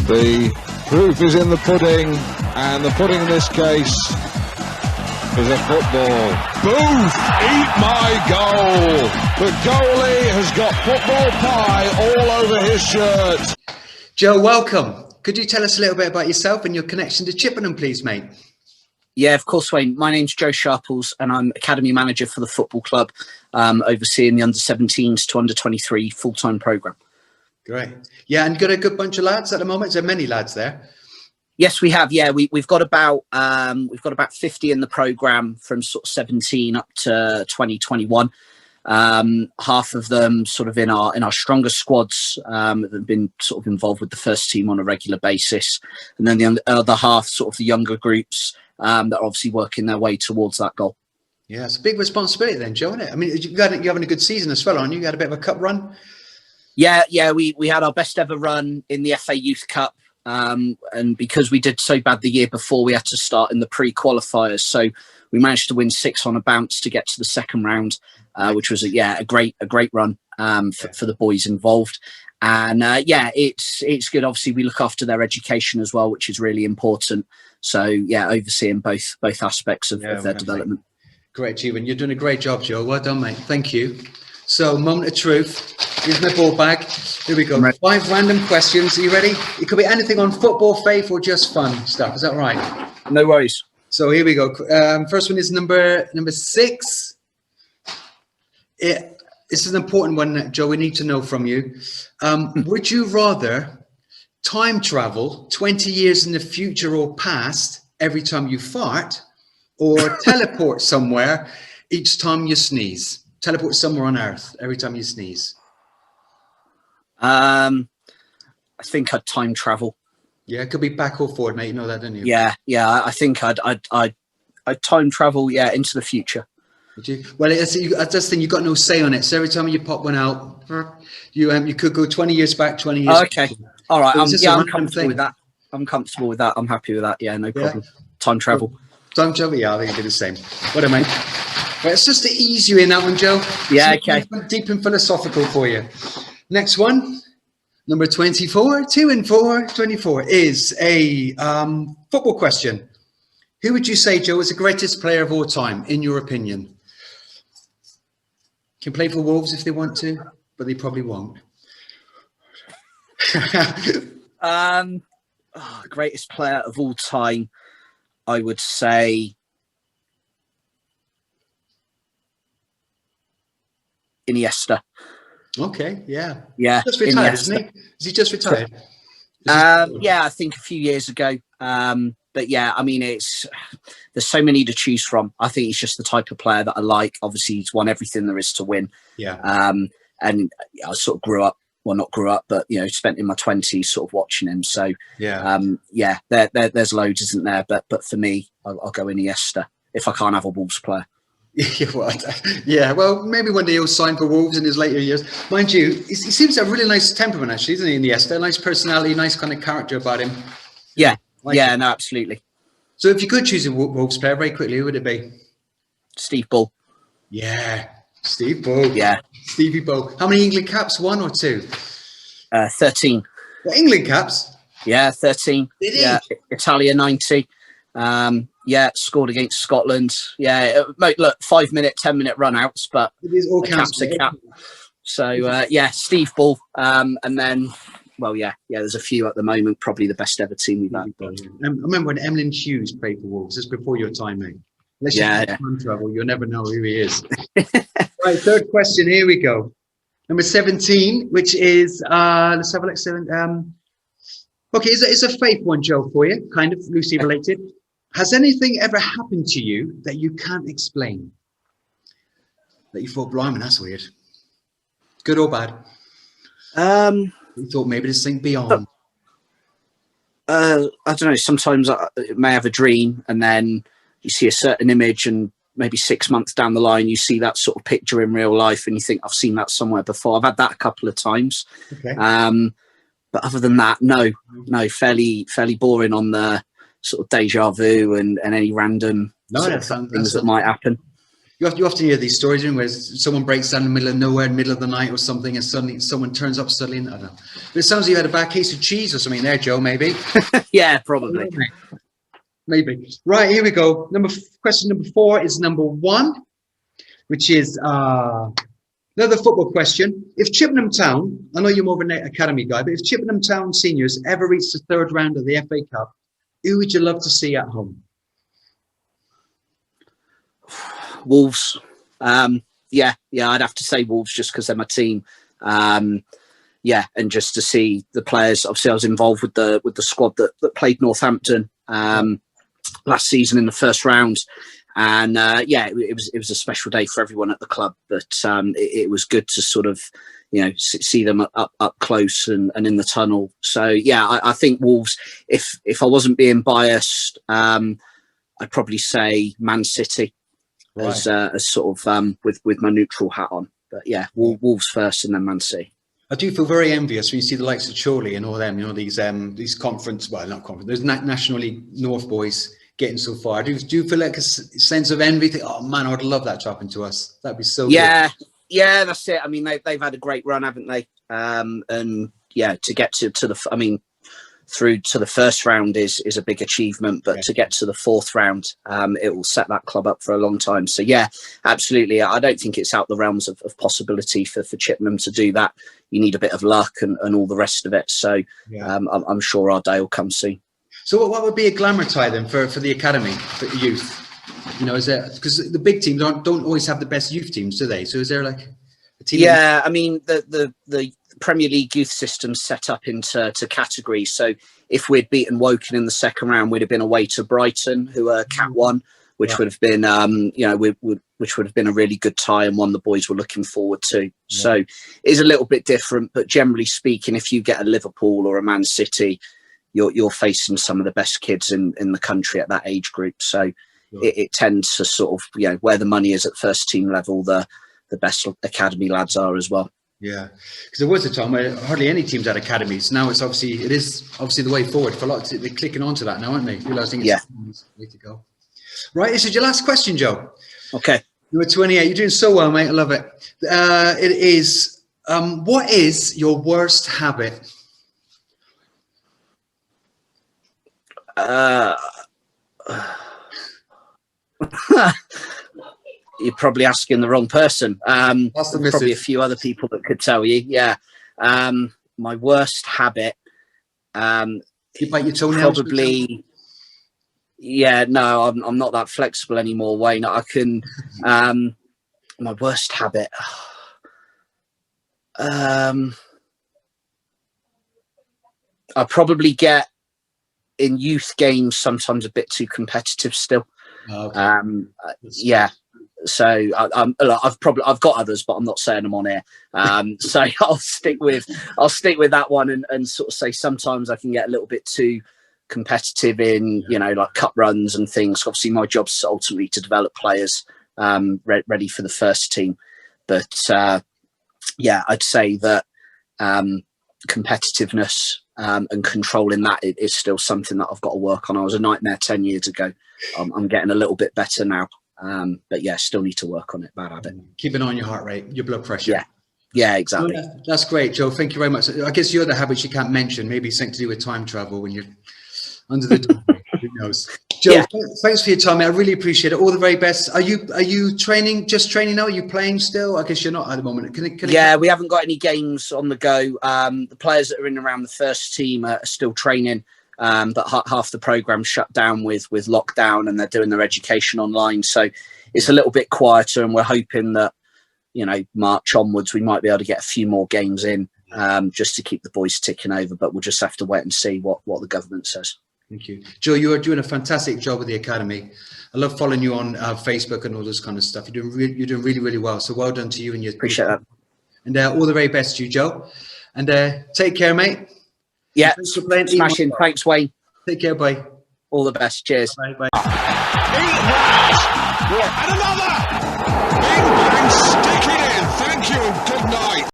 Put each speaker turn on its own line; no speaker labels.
The proof is in the pudding, and the pudding in this case is a football. Booth, eat my goal! The goalie has got football pie all over his shirt.
Joe, welcome. Could you tell us a little bit about yourself and your connection to Chippenham, please, mate?
Yeah, of course, Wayne. My name's Joe Sharples, and I'm Academy Manager for the football club, overseeing the under-17s to under-23 full-time programme.
Great. Yeah, and you got a good bunch of lads at the moment. Is there many lads there?
Yes, we have. Yeah, we've got about 50 in the programme from sort of 17 up to 2021. Half of them sort of in our stronger squads that have been sort of involved with the first team on a regular basis, and then the other half sort of the younger groups that are obviously working their way towards that goal.
Yeah, it's a big responsibility then, Joe, isn't it? I mean, you're having a good season as well, aren't you? You had a bit of a cup run.
Yeah, we had our best ever run in the FA Youth Cup, and because we did so bad the year before, we had to start in the pre-qualifiers. So we managed to win 6 on a bounce to get to the second round, which was a great run for the boys involved. And it's good. Obviously, we look after their education as well, which is really important. So yeah, overseeing both aspects of their development.
Great achievement. You're doing a great job, Joe. Well done, mate. Thank you. So, moment of truth. Here's my ball bag. Here we go. 5 random questions. Are you ready? It could be anything on football, faith, or just fun stuff. Is that right?
No worries.
So here we go. First one is number 6. This is an important one, Joe. We need to know from you. Would you rather time travel 20 years in the future or past every time you fart, or teleport somewhere each time you sneeze? Teleport somewhere on Earth every time you sneeze.
I think I'd time travel.
Yeah, it could be back or forward, mate. You know that, don't you?
Yeah. I think I'd time travel. Yeah, into the future.
Would you? Well, that's the thing. You've got no say on it. So every time you pop one out, you could go 20 years back, 20 years.
Okay.
Back.
All right.
So
I'm comfortable with that. I'm happy with that. Yeah, no problem. Time travel.
Time travel. Yeah, I think it'd be the same. What am I? Right, it's just to ease you in that one, Joe.
Yeah, okay.
Deep and philosophical for you. Next one, number 24, 2 and 4, 24 is a football question. Who would you say, Joe, is the greatest player of all time, in your opinion? Can play for Wolves if they want to, but they probably won't.
Greatest player of all time, I would say Iniesta.
Okay, yeah.
Yeah.
Just retired,
Iniesta.
isn't he? Is he just retired?
Yeah, I think a few years ago. But yeah, I mean, there's so many to choose from. I think he's just the type of player that I like. Obviously, he's won everything there is to win.
Yeah.
And I sort of not grew up, but spent in my 20s sort of watching him. So
yeah,
there's loads, isn't there? But for me, I'll go Iniesta if I can't have a Wolves player.
Well, maybe one day he'll sign for Wolves in his later years. Mind you, he seems to have a really nice temperament, actually, doesn't he, Iniesta? Nice personality, nice kind of character about him.
Yeah, no, absolutely.
So if you could choose a Wolves player very quickly, who would it be?
Steve Bull.
Yeah, Steve Bull.
Yeah. Stevie
Bull. How many England caps, 1 or 2?
13.
What, England caps?
Yeah, 13.
Did he?
Yeah, Italia 90. Scored against Scotland. Yeah, mate, look, 5-minute, 10-minute run-outs, but
all
cap's a cap. So, Steve Bull. And then, there's a few at the moment, probably the best ever team we've had.
I remember when Emlyn Hughes played for Wolves, just before your time, mate. Unless you have time travel, you'll never know who he is. Right, third question, here we go. Number 17, which is, let's have a look. Okay, it's a faith one, Joe, for you, kind of loosely related. Has anything ever happened to you that you can't explain? That you thought, blimey, that's weird. Good or bad? You thought maybe this thing beyond.
I don't know. Sometimes I may have a dream, and then you see a certain image, and maybe 6 months down the line, you see that sort of picture in real life, and you think, I've seen that somewhere before. I've had that a couple of times.
Okay.
But other than that, no, fairly boring on the sort of deja vu and any random things that might happen.
You often hear these stories where someone breaks down in the middle of nowhere, in the middle of the night or something, and suddenly someone turns up suddenly. I don't know. But it sounds like you had a bad case of cheese or something there, Joe, maybe.
Yeah, probably.
Maybe. Right, here we go. Question number 4 is number 1, which is another football question. If Chippenham Town, I know you're more of an academy guy, but if Chippenham Town seniors ever reach the 3rd round of the FA Cup, who would you love to see at home?
Wolves. Yeah, I'd have to say Wolves just because they're my team. Yeah, and just to see the players. Obviously, I was involved with the squad that played Northampton last season in the 1st round, and yeah, it was a special day for everyone at the club. But it was good to sort of see them up close and in the tunnel. So yeah, I think Wolves. If I wasn't being biased, I'd probably say Man City. Right. As sort of with my neutral hat on, but yeah, Wolves first and then Man City.
I do feel very envious when you see the likes of Chorley and all them, these conference, well, not conference, those National League North boys getting so far. Do you feel like a sense of envy? Think, oh man, I would love that to happen to us. That'd be so good.
Yeah, that's it. I mean, they've had a great run, haven't they? And yeah, to get to the, through to the 1st round is a big achievement, but to get to the 4th round, it will set that club up for a long time. So yeah, absolutely. I don't think it's out the realms of possibility for Chippenham to do that. You need a bit of luck and all the rest of it. So I'm sure our day will come soon.
So what would be a glamour tie then for the academy, for youth? Is there, because the big teams don't always have the best youth teams, do they? So is there like a team? Yeah,
I mean the Premier League youth system set up into categories. So if we'd beaten Woking in the 2nd round, we'd have been away to Brighton, who are Cat 1, which would have been, which would have been a really good tie and one the boys were looking forward to. Yeah. So it is a little bit different, but generally speaking, if you get a Liverpool or a Man City, you're facing some of the best kids in the country at that age group. So it tends to sort of, where the money is at first team level, the best academy lads are as well.
Yeah, because there was a time where hardly any teams had academies. Now it is obviously the way forward for a lot. They're clicking onto that now, aren't they? Realizing it's the way to go. Right, this is your last question, Joe.
Okay.
Number 28. You're doing so well, mate. I love it. It is. What is your worst habit?
You're probably asking the wrong person. There's probably a few other people that could tell you. Yeah. My worst habit.
You bite your toenails?
Probably. Yeah, no, I'm not that flexible anymore, Wayne. I can. My worst habit. I probably get in youth games sometimes a bit too competitive still. Okay. Yeah. So I've got others, but I'm not saying them on air. So I'll stick with that one and sort of say sometimes I can get a little bit too competitive in like cup runs and things. Obviously, my job's ultimately to develop players ready for the first team. But yeah, I'd say that competitiveness and controlling that is still something that I've got to work on. I was a nightmare 10 years ago. I'm getting a little bit better now. But yeah, still need to work on it. Bad habit.
Keep an eye on your heart rate, your blood pressure.
Yeah, exactly.
That's great, Joe. Thank you very much. I guess the other habits you can't mention, maybe something to do with time travel when you're under the door. Who knows? Joe, thanks for your time, mate. I really appreciate it. All the very best. Are you training now? Are you playing still? I guess you're not at the moment.
We haven't got any games on the go. The players that are in and around the first team are still training. But half the program shut down with lockdown, and they're doing their education online. So it's a little bit quieter, and we're hoping that, March onwards, we might be able to get a few more games in just to keep the boys ticking over. But we'll just have to wait and see what the government says.
Thank you. Joe, you are doing a fantastic job with the academy. I love following you on Facebook and all this kind of stuff. You're doing really, really well. So well done to you and your
appreciate that.
And all the very best to you, Joe. And take care, mate.
Yeah, smashing. Thanks, Wayne.
Take care, bye.
All the best. Cheers.
Bye, bye.
And another! Bing bang, stick it in!